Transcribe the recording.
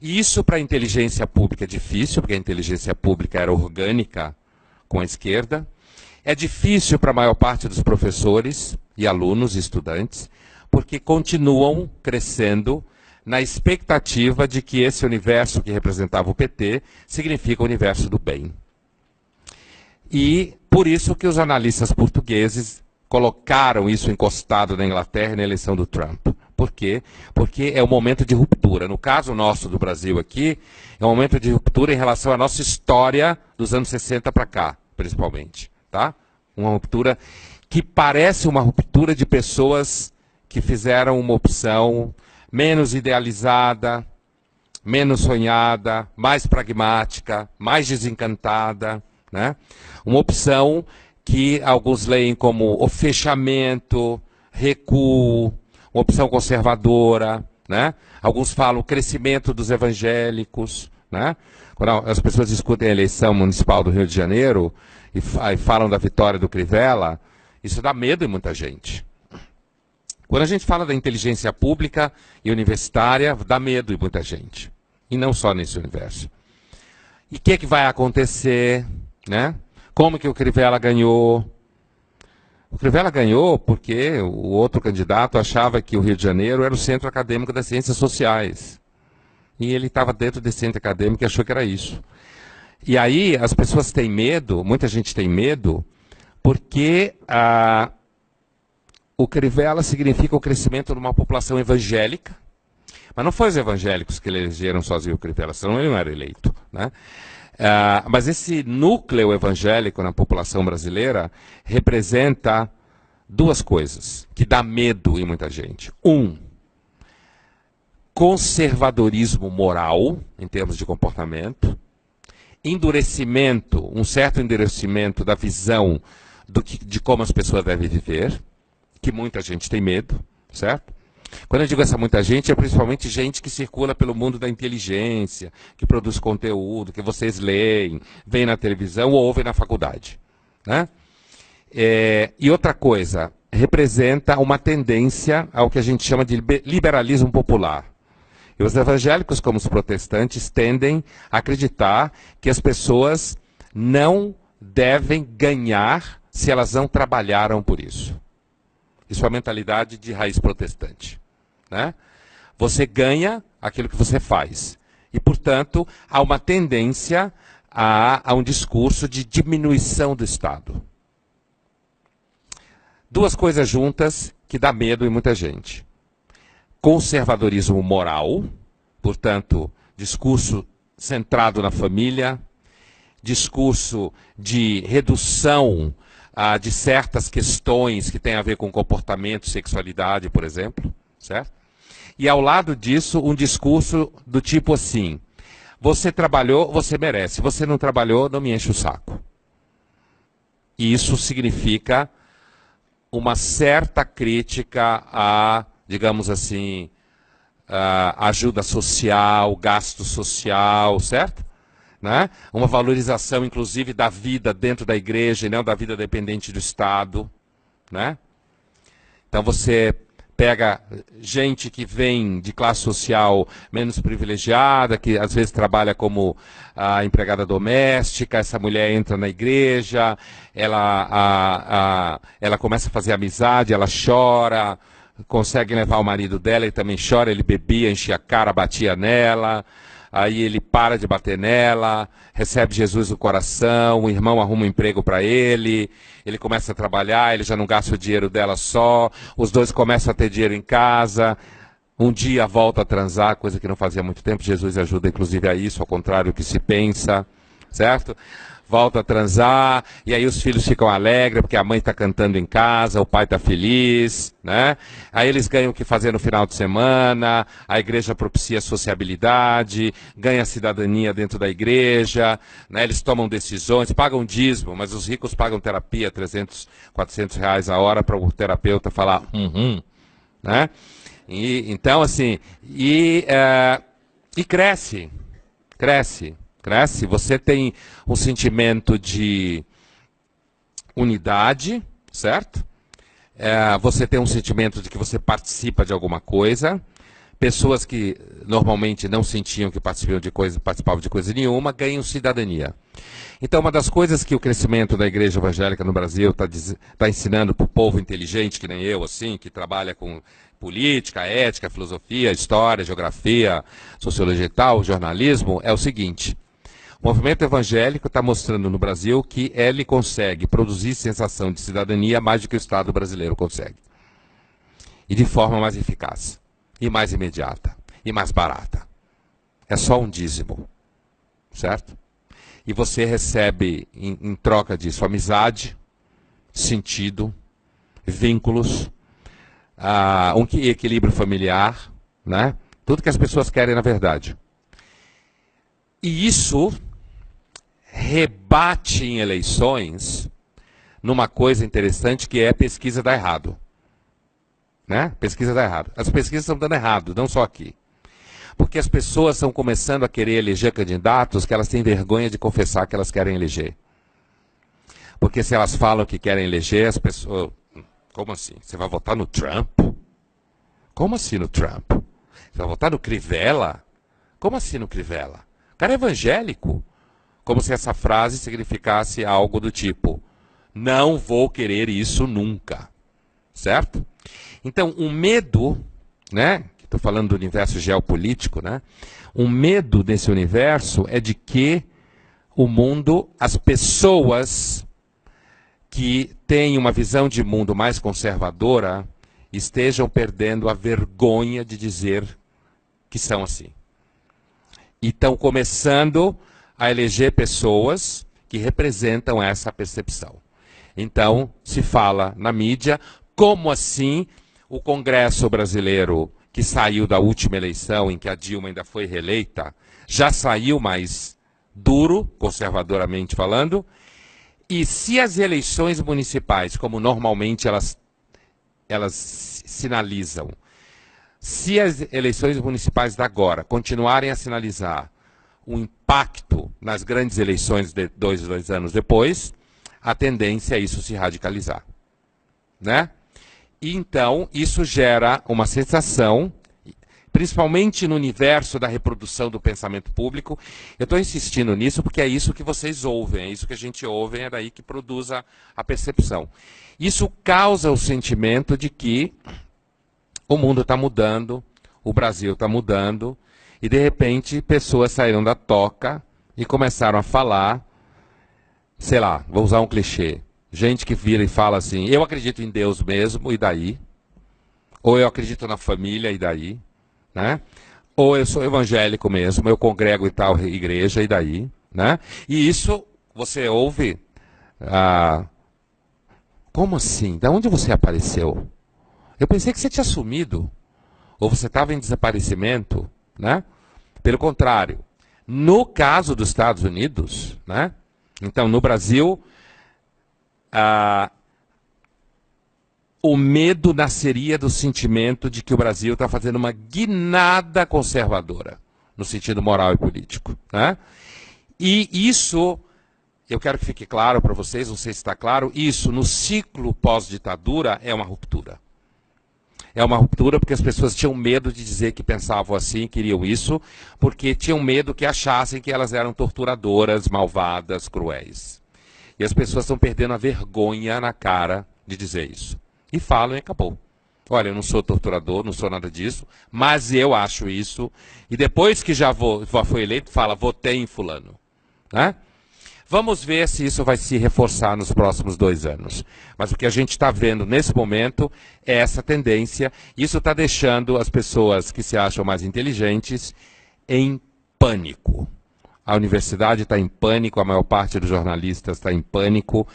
E isso para a inteligência pública é difícil, porque a inteligência pública era orgânica com a esquerda. É difícil para a maior parte dos professores e alunos e estudantes, porque continuam crescendo na expectativa de que esse universo que representava o PT significa o universo do bem. E por isso que os analistas portugueses colocaram isso encostado na Inglaterra na eleição do Trump. Por quê? Porque é um momento de ruptura. No caso nosso do Brasil aqui, é um momento de ruptura em relação à nossa história dos anos 60 para cá, principalmente. Tá? Uma ruptura que parece uma ruptura de pessoas que fizeram uma opção menos idealizada, menos sonhada, mais pragmática, mais desencantada, né? Uma opção que alguns leem como o fechamento, recuo, uma opção conservadora, né? Alguns falam o crescimento dos evangélicos, né? Quando as pessoas discutem a eleição municipal do Rio de Janeiro e falam da vitória do Crivella, isso dá medo em muita gente. Quando a gente fala da inteligência pública e universitária, dá medo em muita gente. E não só nesse universo. E o que vai acontecer, né? Como que o Crivella ganhou? O Crivella ganhou porque o outro candidato achava que o Rio de Janeiro era o centro acadêmico das ciências sociais. E ele estava dentro desse centro acadêmico e achou que era isso. E aí as pessoas têm medo, muita gente tem medo, porque o Crivella significa o crescimento de uma população evangélica. Mas não foi os evangélicos que elegeram sozinho o Crivella, senão ele não era eleito, né? Mas esse núcleo evangélico na população brasileira representa duas coisas que dá medo em muita gente. Conservadorismo moral, em termos de comportamento. Endurecimento, um certo endurecimento da visão de como as pessoas devem viver, que muita gente tem medo, certo? Quando eu digo essa muita gente, é principalmente gente que circula pelo mundo da inteligência, que produz conteúdo, que vocês leem, veem na televisão ou ouvem na faculdade, né? E outra coisa, representa uma tendência ao que a gente chama de liberalismo popular. E os evangélicos, como os protestantes, tendem a acreditar que as pessoas não devem ganhar se elas não trabalharam por isso. Isso é a mentalidade de raiz protestante, né? Você ganha aquilo que você faz. E, portanto, há uma tendência a um discurso de diminuição do Estado. Duas coisas juntas que dá medo em muita gente. Conservadorismo moral, portanto, discurso centrado na família, discurso de redução de certas questões que têm a ver com comportamento, sexualidade, por exemplo, certo? E ao lado disso, um discurso do tipo assim: você trabalhou, você merece, você não trabalhou, não me enche o saco. E isso significa uma certa crítica a, digamos assim, ajuda social, gasto social, certo? Né? Uma valorização, inclusive, da vida dentro da igreja e não da vida dependente do Estado, né? Então você pega gente que vem de classe social menos privilegiada, que às vezes trabalha como empregada doméstica, essa mulher entra na igreja, ela começa a fazer amizade, ela chora, consegue levar o marido dela, ele também chora, ele bebia, enchia a cara, batia nela. Aí ele para de bater nela, recebe Jesus no coração, o irmão arruma um emprego para ele, ele começa a trabalhar, ele já não gasta o dinheiro dela só, os dois começam a ter dinheiro em casa, um dia volta a transar, coisa que não fazia muito tempo, Jesus ajuda inclusive a isso, ao contrário do que se pensa, certo? Volta a transar, e aí os filhos ficam alegres, porque a mãe está cantando em casa, o pai está feliz, né? Aí eles ganham o que fazer no final de semana, a igreja propicia sociabilidade, ganha cidadania dentro da igreja, né? Eles tomam decisões, pagam dízimo, mas os ricos pagam terapia, 300, 400 reais a hora para o terapeuta falar, né? Então, assim, e cresce. Você tem um sentimento de unidade, certo? Você tem um sentimento de que você participa de alguma coisa. pessoas que normalmente não sentiam que participavam de coisa nenhuma, ganham cidadania. Então, uma das coisas que o crescimento da igreja evangélica no Brasil está ensinando para o povo inteligente, que nem eu, assim, que trabalha com política, ética, filosofia, história, geografia, sociologia e tal, jornalismo, é o seguinte: o movimento evangélico está mostrando no Brasil que ele consegue produzir sensação de cidadania mais do que o Estado brasileiro consegue. E de forma mais eficaz, e mais imediata, e mais barata. É só um dízimo, certo? E você recebe, em troca disso, amizade, sentido, vínculos, um equilíbrio familiar, né? Tudo que as pessoas querem na verdade. E isso rebate em eleições numa coisa interessante que é a pesquisa dá errado. Né? Pesquisa dá errado. As pesquisas estão dando errado, não só aqui. Porque as pessoas estão começando a querer eleger candidatos que elas têm vergonha de confessar que elas querem eleger. Porque se elas falam que querem eleger, as pessoas... Como assim? Você vai votar no Trump? Como assim no Trump? Você vai votar no Crivella? Como assim no Crivella? O cara é evangélico. Como se essa frase significasse algo do tipo: não vou querer isso nunca. Certo? Então, um medo, né? Estou falando do universo geopolítico, né? Um medo desse universo é de que o mundo, as pessoas que têm uma visão de mundo mais conservadora, estejam perdendo a vergonha de dizer que são assim. E estão começando a eleger pessoas que representam essa percepção. Então, se fala na mídia, como assim o Congresso brasileiro, que saiu da última eleição, em que a Dilma ainda foi reeleita, já saiu mais duro, conservadoramente falando, e se as eleições municipais, como normalmente elas sinalizam, se as eleições municipais da agora continuarem a sinalizar o impacto nas grandes eleições de dois anos depois, a tendência é isso se radicalizar. Né? E então, isso gera uma sensação, principalmente no universo da reprodução do pensamento público. Eu estou insistindo nisso porque é isso que vocês ouvem, é isso que a gente ouve, é daí que produz a percepção. Isso causa o sentimento de que o mundo está mudando, o Brasil está mudando, e de repente pessoas saíram da toca e começaram a falar, sei lá, vou usar um clichê, gente que vira e fala assim: eu acredito em Deus mesmo, e daí? Ou eu acredito na família, e daí? Né? Ou eu sou evangélico mesmo, eu congrego em tal igreja, e daí? Né? E isso você ouve... como assim? Da onde você apareceu? Eu pensei que você tinha sumido. Ou você estava em desaparecimento. Né? Pelo contrário, no caso dos Estados Unidos, né? Então, no Brasil... o medo nasceria do sentimento de que o Brasil está fazendo uma guinada conservadora, no sentido moral e político. Né? E isso, eu quero que fique claro para vocês, não sei se está claro, isso no ciclo pós-ditadura é uma ruptura. É uma ruptura porque as pessoas tinham medo de dizer que pensavam assim, queriam isso, porque tinham medo que achassem que elas eram torturadoras, malvadas, cruéis. E as pessoas estão perdendo a vergonha na cara de dizer isso. E falam e acabou. Olha, eu não sou torturador, não sou nada disso, mas eu acho isso. E depois que já foi eleito, fala, votei em fulano. Né? Vamos ver se isso vai se reforçar nos próximos 2 anos. Mas o que a gente está vendo nesse momento é essa tendência. Isso está deixando as pessoas que se acham mais inteligentes em pânico. A universidade está em pânico, a maior parte dos jornalistas está em pânico.